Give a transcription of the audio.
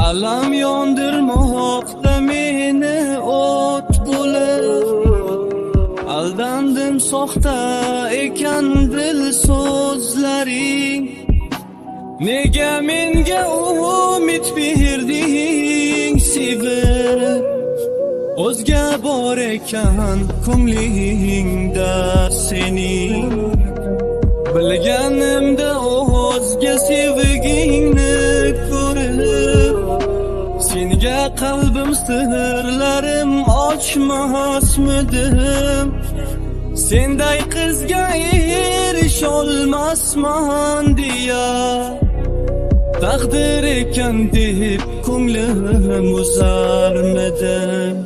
alam yondirmoqda meni o't bo'lib. Aldandim, soxta ekan dil so'zlaring. Nega menga umid berding sevib? O'zga bor ekan ko'nglingda sening. Bilganimda o'zga sevgingni ko'rib, senga qalbim sirlarim ochmasmidim. Senday qizga erisholmasman deya, taqdir ekan deb ko'nglim uzarmidim.